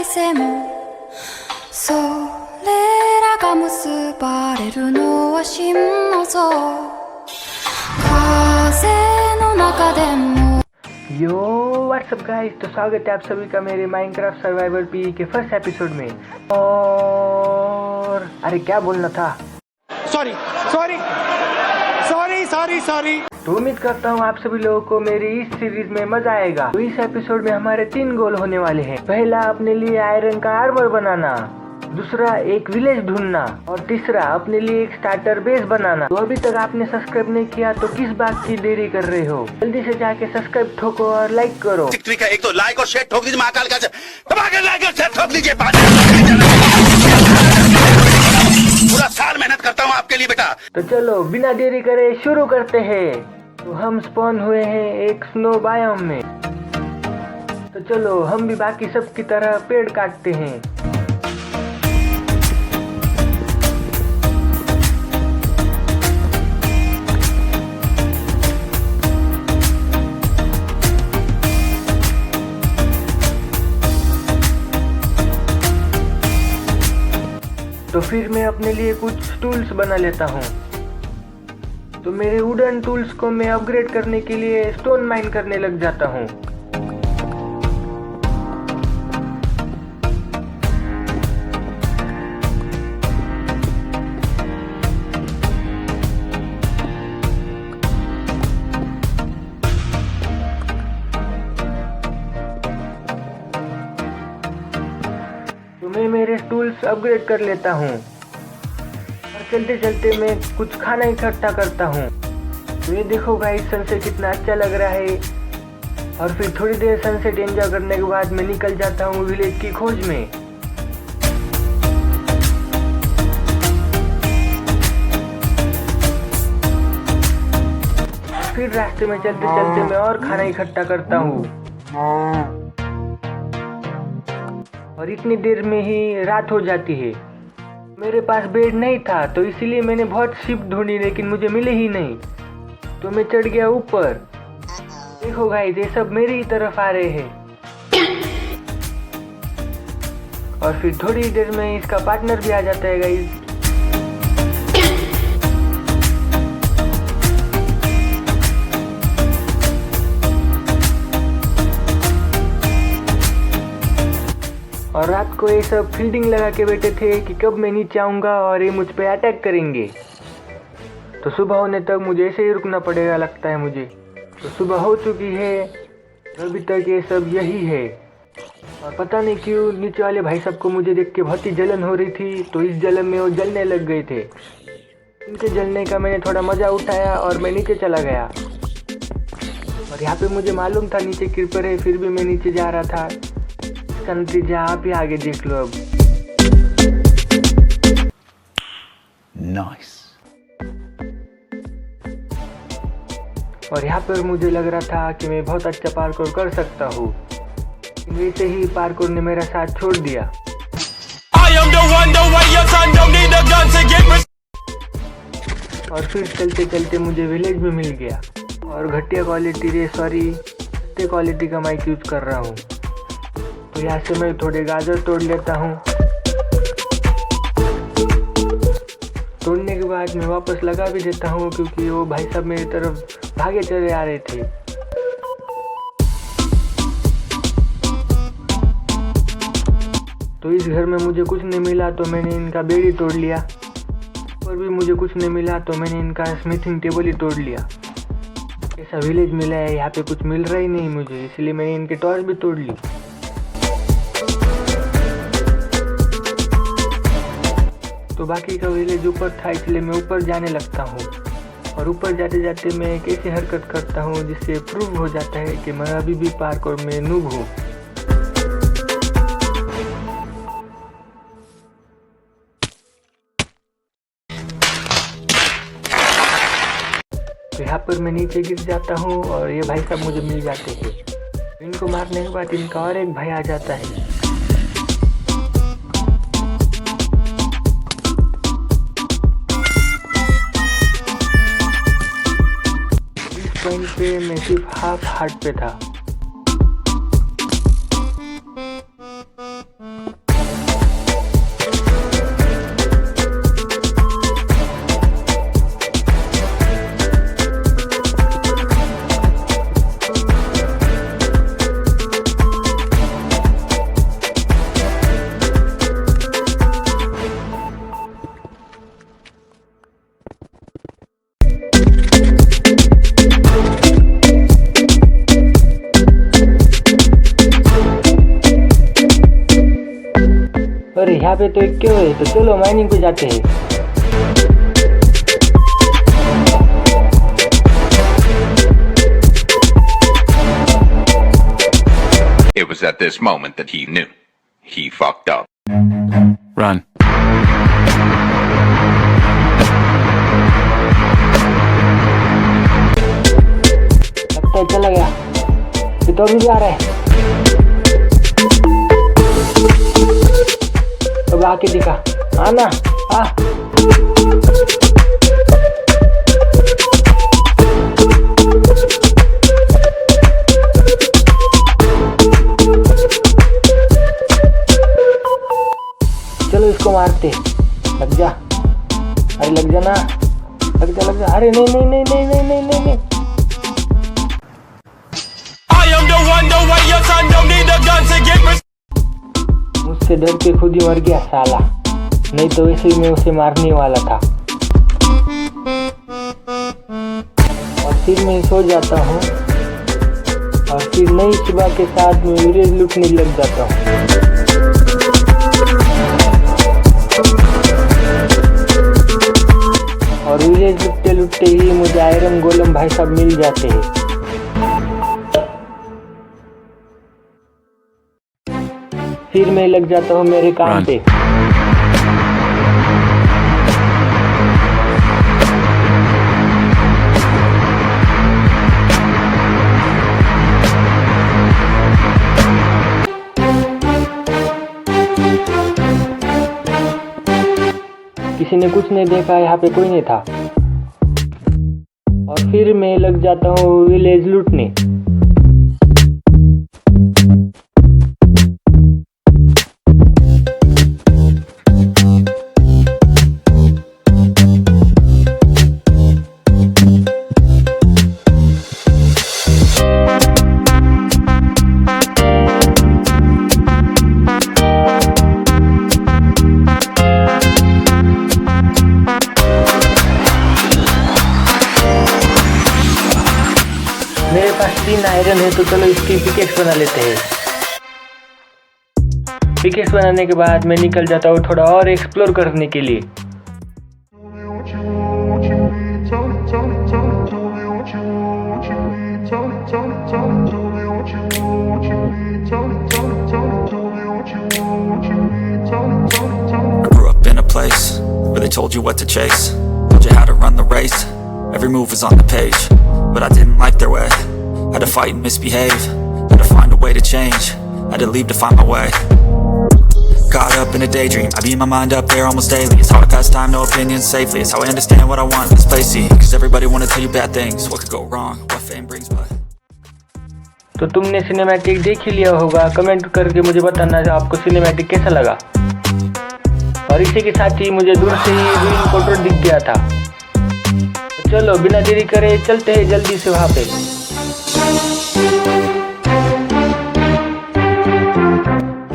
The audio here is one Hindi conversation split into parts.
線それらが結ばれるのは真の像風の中でもयो व्हाट्सअप गाइस, तो स्वागत है आप सभी का मेरे माइनक्राफ्ट सर्वाइवल पी के फर्स्ट एपिसोड में। और अरे क्या बोलना था, सॉरी। तो उम्मीद करता हूँ आप सभी लोगों को मेरी इस सीरीज में मजा आएगा। तो इस एपिसोड में हमारे 3 गोल होने वाले हैं। पहला, अपने लिए आयरन का आर्मर बनाना, दूसरा एक विलेज ढूंढना, और तीसरा अपने लिए एक स्टार्टर बेस बनाना। तो अभी तक आपने सब्सक्राइब नहीं किया तो किस बात की देरी कर रहे हो, जल्दी से जाके सब्सक्राइब ठोको और लाइक करो। एक तो लाइक और शेयर ठोक दीजिए, महाकाल का लाइक और शेयर ठोक दीजिए। पूरा साल मेहनत करता हूँ आपके लिए बेटा। तो चलो बिना देरी करे शुरू करते हैं। तो हम स्पॉन हुए हैं एक स्नो बायोम में, तो चलो हम भी बाकी सब की तरह पेड़ काटते हैं। तो फिर मैं अपने लिए कुछ टूल्स बना लेता हूँ। तो मेरे वुडन टूल्स को मैं अपग्रेड करने के लिए स्टोन माइन करने लग जाता हूँ। तो मैं मेरे टूल्स अपग्रेड कर लेता हूँ और चलते चलते मैं कुछ खाना इकट्ठा करता हूँ। तो ये देखो गाइस, सनसेट कितना अच्छा लग रहा है। और फिर थोड़ी देर सनसेट एंजॉय करने के बाद मैं निकल जाता हूँ विलेज की खोज में। फिर रास्ते में चलते चलते मैं और खाना इकट्ठा करता हूँ और इतनी देर में ही रात हो जाती है। मेरे पास बेड नहीं था तो इसीलिए मैंने बहुत शिप ढूंढी, लेकिन मुझे मिले ही नहीं। तो मैं चढ़ गया ऊपर। देखो गाइस, ये सब मेरी ही तरफ आ रहे हैं। और फिर थोड़ी देर में इसका पार्टनर भी आ जाता है गाइस। और रात को ये सब फील्डिंग लगा के बैठे थे कि कब मैं नीचे आऊँगा और ये मुझ पे अटैक करेंगे। तो सुबह होने तक मुझे ऐसे ही रुकना पड़ेगा लगता है मुझे। तो सुबह हो चुकी है, अभी तक ये सब यही है। और पता नहीं क्यों नीचे वाले भाई साहब को मुझे देख के बहुत ही जलन हो रही थी, तो इस जलन में वो जलने लग गए थे। उनके जलने का मैंने थोड़ा मज़ा उठाया और मैं नीचे चला गया। और यहाँ पे मुझे मालूम था नीचे क्रीपर है, फिर भी मैं नीचे जा रहा था। इसका नतीजा आप ही आगे देख लो अब। नाइस। और यहाँ पर मुझे लग रहा था कि मैं बहुत अच्छा पार्कोर कर सकता हूँ, वैसे ही पार्कोर ने मेरा साथ छोड़ दिया। और फिर चलते चलते मुझे विलेज में मिल गया। और घटिया क्वालिटी सस्ते क्वालिटी का माइक यूज कर रहा हूँ। तो यहाँ से मैं थोड़े गाजर तोड़ लेता हूँ। तोड़ने के बाद मैं वापस लगा भी देता हूँ, क्योंकि वो भाई साहब मेरी तरफ भागे चले आ रहे थे। तो इस घर में मुझे कुछ नहीं मिला तो मैंने इनका बेड ही तोड़ लिया। और भी मुझे कुछ नहीं मिला तो मैंने इनका स्मिथिंग टेबल ही तोड़ लिया। ऐसा विलेज मिला है, यहाँ पे कुछ मिल रहा ही नहीं मुझे, इसलिए मैंने इनके टॉर्च भी तोड़ ली। तो बाकी का विलेज ऊपर था, इसलिए मैं ऊपर जाने लगता हूँ। और ऊपर जाते जाते मैं एक ऐसी हरकत करता हूँ जिससे प्रूव हो जाता है कि मैं अभी भी पार्कोर में नूब हूँ। तो यहाँ पर मैं नीचे गिर जाता हूँ और ये भाई साहब मुझे मिल जाते हैं। इनको मारने के बाद इनका और एक भाई आ जाता है। इस पॉइंट पे मैं सिर्फ हाफ हार्ट पे था। अरे यहाँ पे तो एक क्यों है, तो चलो माइनिंग पे जाते हैं। It was at this moment that he knew. He fucked up. Run. लगता है चला गया, ये तो अभी भी आ रहा है। अब आके दिखा, आना आ। चलो इसको मारते, लग जा, अरे लग जा ना, लग जा लग जा। अरे नहीं नहीं नहीं नहीं नहीं नहीं नहीं, नहीं। मुझसे डर के खुद ही मर गया साला, नहीं तो वैसे ही मैं उसे मारने वाला था। और फिर मैं सो जाता हूँ और फिर नई सुबह के साथ मैं विलेज लूटने लग जाता हूँ। और विलेज लूटते लूटते ही मुझे आयरन गोलम भाई साहब मिल जाते हैं। फिर मैं लग जाता हूँ मेरे काम पे। किसी ने कुछ नहीं देखा, यहाँ पे कोई नहीं था। और फिर मैं लग जाता हूँ विलेज लूटने। मेरे पास 3 आयरन है, तो चलो इसकी पिकेक्स बना लेते हैं। पिकेक्स बनाने के बाद मैं निकल जाता हूँ थोड़ा और एक्सप्लोर करने के लिए। Grew up in a place where they told you what to chase, told you how to run the race, every move was on the page, but I didn't like their way, had to fight and misbehave, had to find a way to change, had to leave to find my way. Caught up in a daydream, I beat my mind up there almost daily. It's how I pass time, no opinions safely. It's how I understand what I want in this place, see. Cause everybody wanna tell you bad things, what could go wrong, what fame brings, but तो तुमने सिनेमैटिक देख ही लिया होगा, कमेंट करके मुझे बताना आपको सिनेमैटिक कैसा लगा। और इसी के साथ ही मुझे दूर से ही ग्रीन पोर्ट्रेट दिख गया था। तो चलो बिना देरी करे चलते हैं जल्दी से वहाँ पे।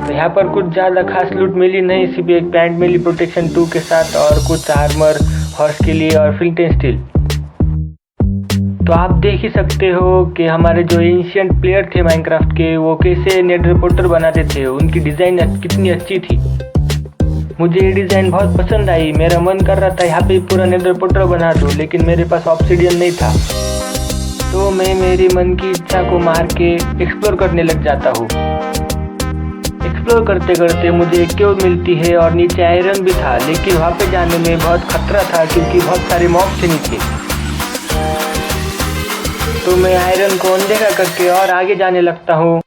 तो यहाँ पर कुछ ज़्यादा खास लूट मिली नहीं, सिर्फ एक पैंट मिली प्रोटेक्शन 2 के साथ और कुछ आर्मर हॉर्स के लिए और फ्लिंट स्टील। तो आप देख ही सकते हो कि हमारे जो एंशिएंट प्लेयर थे माइनक्राफ्ट के, वो कैसे नेट रिपोर्टर बनाते थे, उनकी डिज़ाइन कितनी अच्छी थी। मुझे ये डिज़ाइन बहुत पसंद आई। मेरा मन कर रहा था यहाँ पे पूरा नेदर पोर्टल बना दूँ, लेकिन मेरे पास ऑब्सिडियन नहीं था। तो मैं मेरी मन की इच्छा को मार के एक्सप्लोर करने लग जाता हूँ। एक्सप्लोर करते करते मुझे एक केव मिलती है और नीचे आयरन भी था, लेकिन वहाँ पे जाने में बहुत खतरा था क्योंकि बहुत सारे मॉब थे नीचे। तो मैं आयरन को अनदेखा करके और आगे जाने लगता हूँ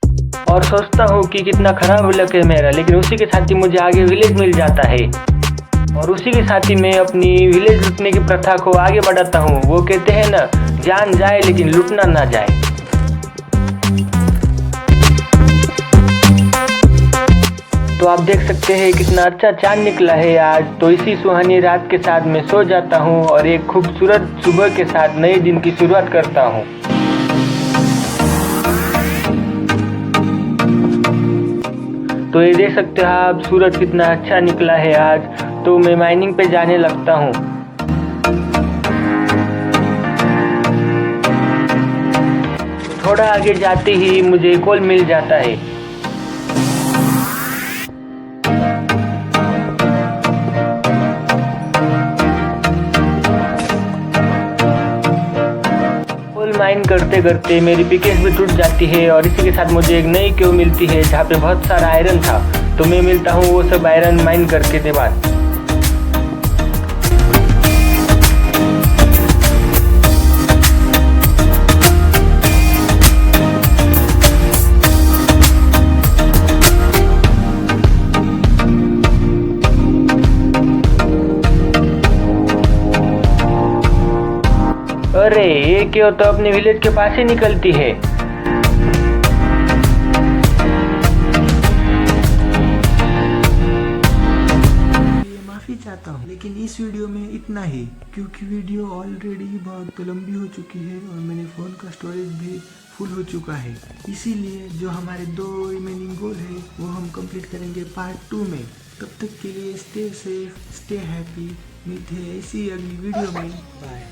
और सोचता हूँ कि कितना खराब लक है मेरा। लेकिन उसी के साथ ही मुझे आगे विलेज मिल जाता है और उसी के साथ ही मैं अपनी विलेज लूटने की प्रथा को आगे बढ़ाता हूँ। वो कहते हैं ना, जान जाए लेकिन लूटना ना जाए। तो आप देख सकते हैं कितना अच्छा चांद निकला है आज। तो इसी सुहानी रात के साथ मैं सो जाता हूँ और एक खूबसूरत सुबह के साथ नए दिन की शुरुआत करता हूँ। तो ये देख सकते हो आप, सूरज कितना अच्छा निकला है आज। तो मैं माइनिंग पे जाने लगता हूँ। थोड़ा आगे जाते ही मुझे कोल मिल जाता है। कोल माइन करते करते मेरी पिकेक्स भी टूट जाती है और इसी के साथ मुझे एक नई केव मिलती है जहाँ पे बहुत सारा आयरन था। तो मैं मिलता हूँ वो सब आयरन माइन करके के बाद। अरे ये केव तो अपने विलेज के पास ही निकलती है। माफ़ी चाहता हूँ, लेकिन इस वीडियो में इतना ही, क्योंकि वीडियो ऑलरेडी बहुत लंबी हो चुकी है और मेरे फ़ोन का स्टोरेज भी फुल हो चुका है। इसीलिए जो हमारे 2 रिमेनिंग गोल है वो हम कंप्लीट करेंगे पार्ट 2 में। तब तक के लिए स्टे सेफ, स्टे हैप्पी। मिलते हैं इसी अगली वीडियो में। बाय।